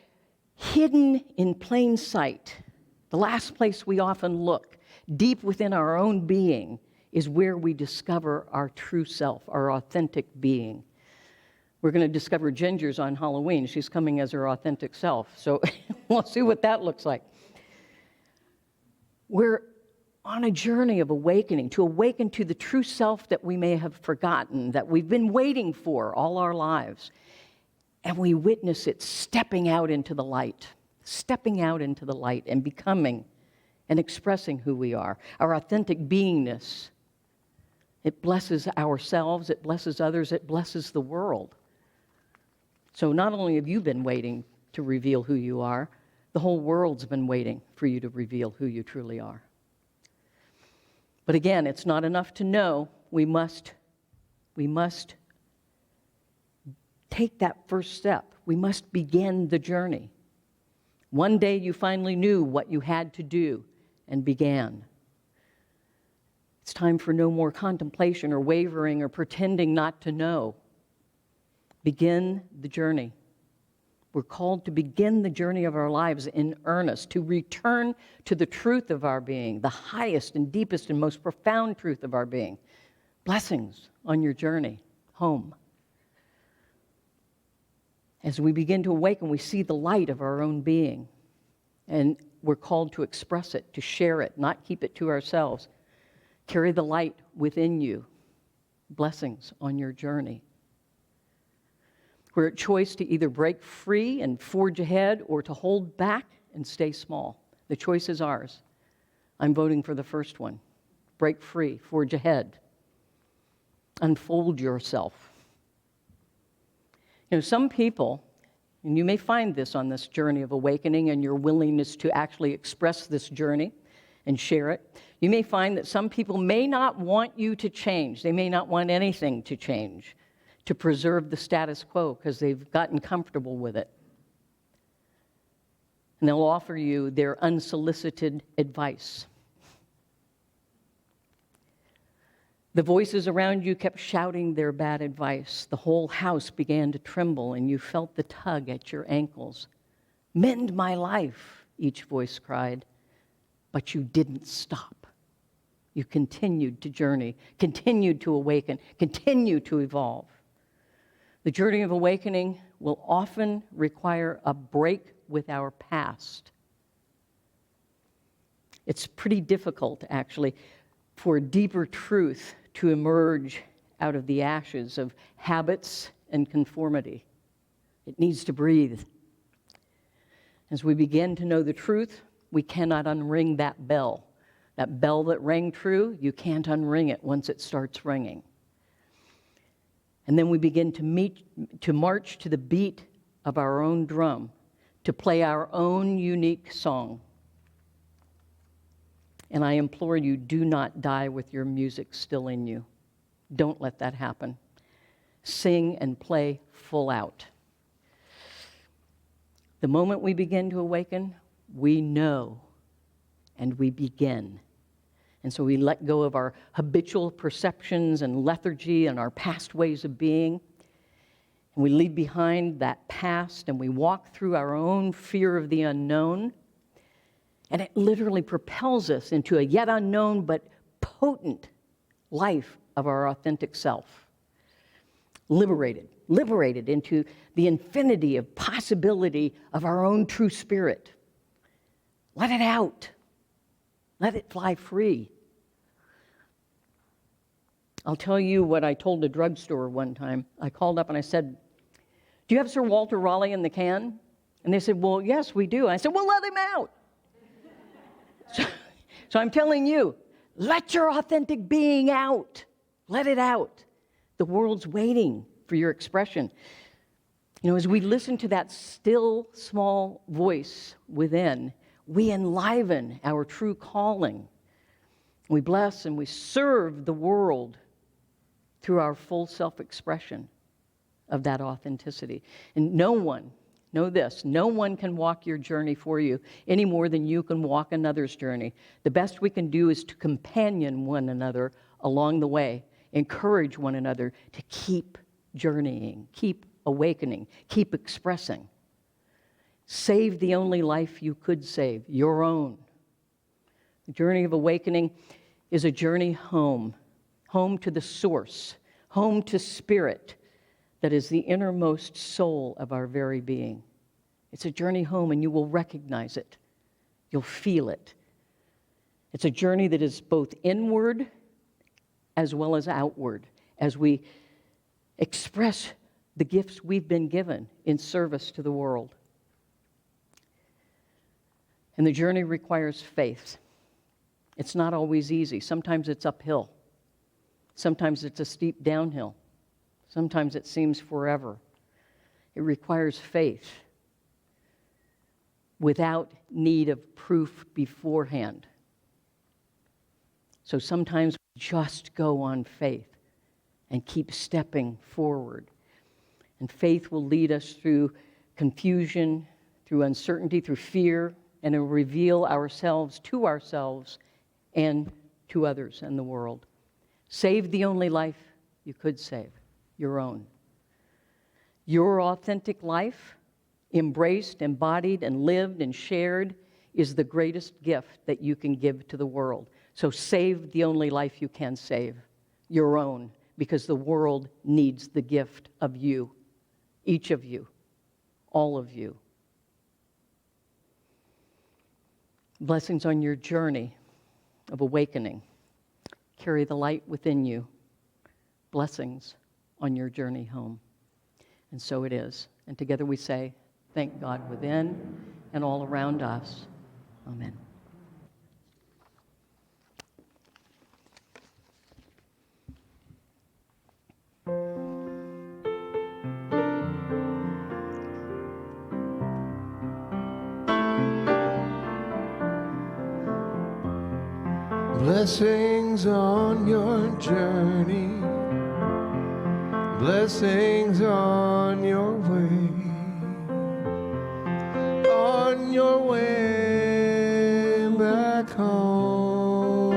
E: hidden in plain sight, the last place we often look, deep within our own being, is where we discover our true self, our authentic being. We're going to discover Ginger's on Halloween. She's coming as her authentic self. So we'll see what that looks like. We're on a journey of awakening, to awaken to the true self that we may have forgotten, that we've been waiting for all our lives. And we witness it stepping out into the light and becoming and expressing who we are, our authentic beingness. It blesses ourselves, it blesses others, it blesses the world. So not only have you been waiting to reveal who you are, the whole world's been waiting for you to reveal who you truly are. But again, it's not enough to know. We must take that first step. We must begin the journey. One day you finally knew what you had to do and began. It's time for no more contemplation or wavering or pretending not to know. Begin the journey. We're called to begin the journey of our lives in earnest, to return to the truth of our being, the highest and deepest and most profound truth of our being. Blessings on your journey home. As we begin to awaken, we see the light of our own being, and we're called to express it, to share it, not keep it to ourselves. Carry the light within you. Blessings on your journey. We're at choice to either break free and forge ahead or to hold back and stay small. The choice is ours. I'm voting for the first one. Break free, forge ahead. Unfold yourself. You know, some people, and you may find this on this journey of awakening and your willingness to actually express this journey and share it, you may find that some people may not want you to change. They may not want anything to change, to preserve the status quo because they've gotten comfortable with it. And they'll offer you their unsolicited advice. The voices around you kept shouting their bad advice. The whole house began to tremble, and you felt the tug at your ankles. "Mend my life," each voice cried. But you didn't stop. You continued to journey, continued to awaken, continued to evolve. The journey of awakening will often require a break with our past. It's pretty difficult, actually, for deeper truth to emerge out of the ashes of habits and conformity. It needs to breathe. As we begin to know the truth, we cannot unring that bell. That bell that rang true, you can't unring it once it starts ringing. And then we begin to march to the beat of our own drum, to play our own unique song. And I implore you, do not die with your music still in you. Don't let that happen. Sing and play full out. The moment we begin to awaken, we know and we begin. And so we let go of our habitual perceptions and lethargy and our past ways of being. And we leave behind that past and we walk through our own fear of the unknown. And it literally propels us into a yet unknown but potent life of our authentic self. Liberated into the infinity of possibility of our own true spirit. Let it out. Let it fly free. I'll tell you what I told a drugstore one time. I called up and I said, "Do you have Sir Walter Raleigh in the can?" And they said, "Well, yes, we do." I said, "Well, let him out." So I'm telling you, let your authentic being out. Let it out. The world's waiting for your expression. You know, as we listen to that still, small voice within, we enliven our true calling. We bless and we serve the world through our full self-expression of that authenticity. And no one, know this, no one can walk your journey for you any more than you can walk another's journey. The best we can do is to companion one another along the way, encourage one another to keep journeying, keep awakening, keep expressing. Save the only life you could save, your own. The journey of awakening is a journey home, home to the source, home to spirit that is the innermost soul of our very being. It's a journey home, and you will recognize it. You'll feel it. It's a journey that is both inward as well as outward, as we express the gifts we've been given in service to the world. And the journey requires faith. It's not always easy. Sometimes it's uphill. Sometimes it's a steep downhill. Sometimes it seems forever. It requires faith without need of proof beforehand. So sometimes we just go on faith and keep stepping forward. And faith will lead us through confusion, through uncertainty, through fear, and it will reveal ourselves and to others and the world. Save the only life you could save, your own. Your authentic life, embraced, embodied, and lived and shared, is the greatest gift that you can give to the world. So save the only life you can save, your own, because the world needs the gift of you, each of you, all of you. Blessings on your journey of awakening. Carry the light within you. Blessings on your journey home. And so it is. And together we say, thank God within and all around us. Amen.
D: Blessings on your journey, blessings on your way back home.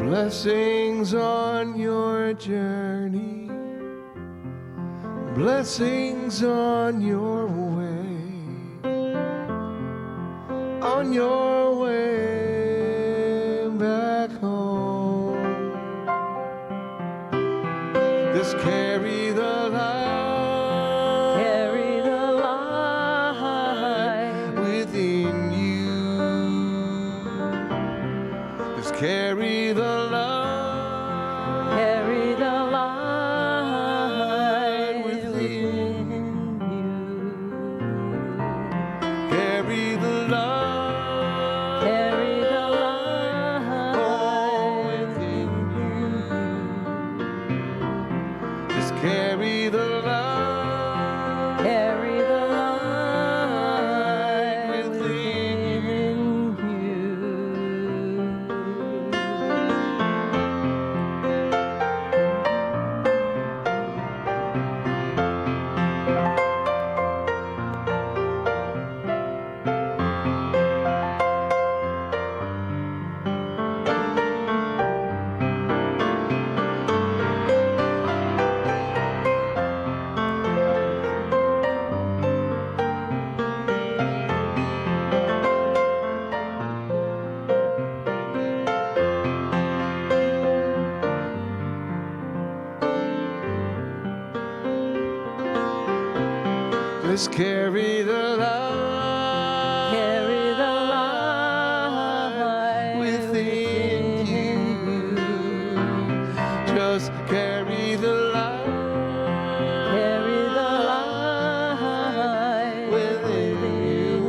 D: Blessings on your journey, blessings on your way. On your way back home, just carry the light within you. Just carry the light Let's carry the light.
E: Carry the light
D: within you. Just carry the light.
E: Carry the light
D: within you.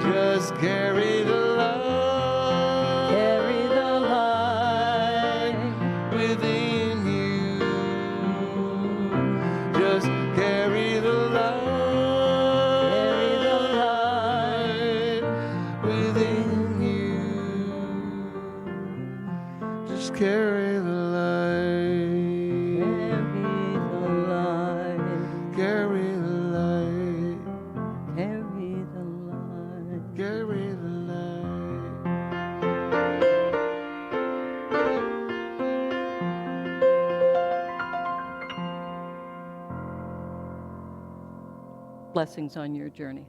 D: Just carry the light.
E: Carry the light
D: within you. Just carry the light.
E: Carry the light
D: within you. Just carry the light.
E: Carry the light.
D: Carry the light.
E: Carry the light.
D: Carry the light.
E: Blessings on your journey.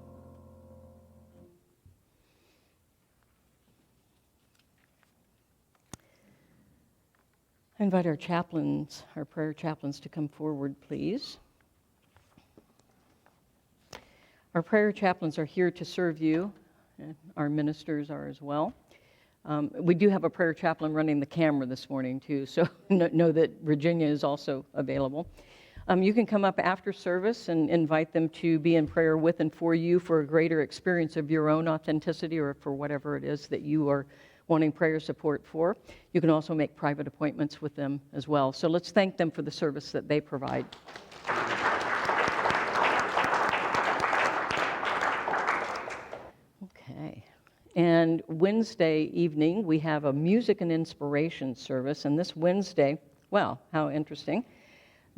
E: I invite our chaplains, our prayer chaplains, to come forward, please. Our prayer chaplains are here to serve you, and our ministers are as well. We do have a prayer chaplain running the camera this morning, too, so know that Virginia is also available. You can come up after service and invite them to be in prayer with and for you for a greater experience of your own authenticity or for whatever it is that you are wanting prayer support for. You can also make private appointments with them as well. So let's thank them for the service that they provide. Okay. And Wednesday evening, we have a music and inspiration service. And this Wednesday, well, how interesting.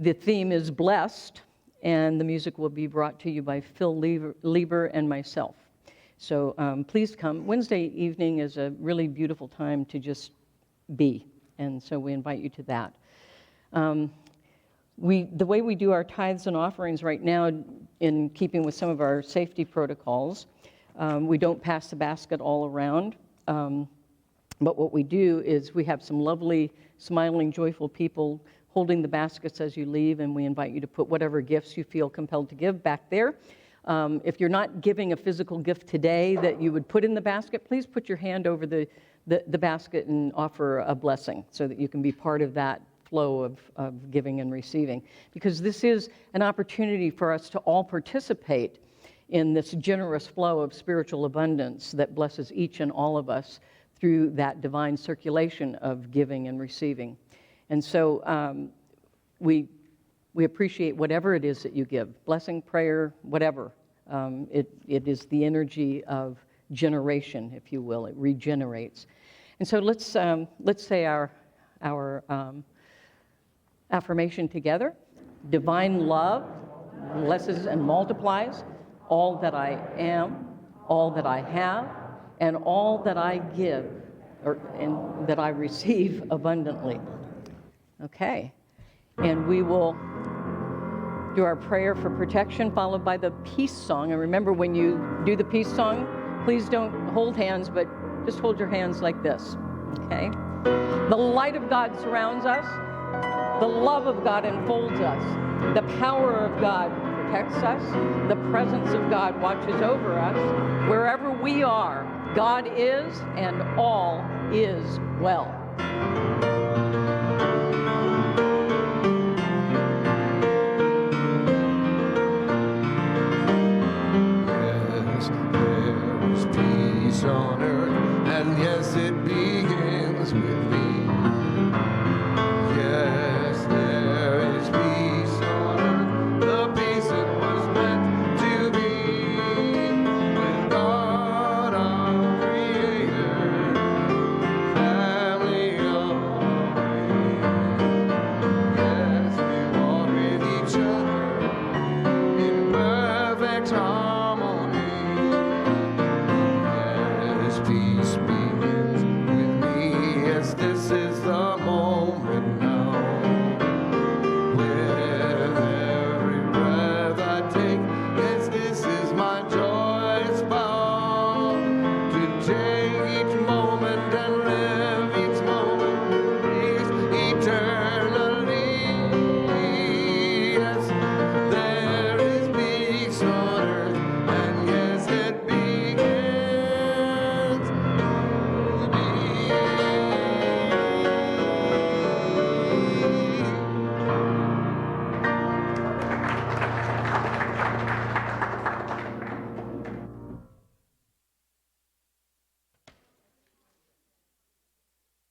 E: The theme is blessed, and the music will be brought to you by Phil Lieber and myself. So please come. Wednesday evening is a really beautiful time to just be, and so we invite you to that. The way we do our tithes and offerings right now, in keeping with some of our safety protocols, we don't pass the basket all around, but what we do is we have some lovely, smiling, joyful people holding the baskets as you leave, and we invite you to put whatever gifts you feel compelled to give back there. If you're not giving a physical gift today that you would put in the basket, please put your hand over the basket and offer a blessing so that you can be part of that flow of giving and receiving. Because this is an opportunity for us to all participate in this generous flow of spiritual abundance that blesses each and all of us through that divine circulation of giving and receiving. And so we appreciate whatever it is that you give, blessing, prayer, whatever. It is the energy of generation, if you will. It regenerates. And so let's say our affirmation together. Divine love blesses and multiplies all that I am, all that I have, and all that I give, and that I receive abundantly. Okay. And we will do our prayer for protection, followed by the peace song. And remember, when you do the peace song, please don't hold hands, but just hold your hands like this, okay? The light of God surrounds us. The love of God enfolds us. The power of God protects us. The presence of God watches over us. Wherever we are, God is, and all is well.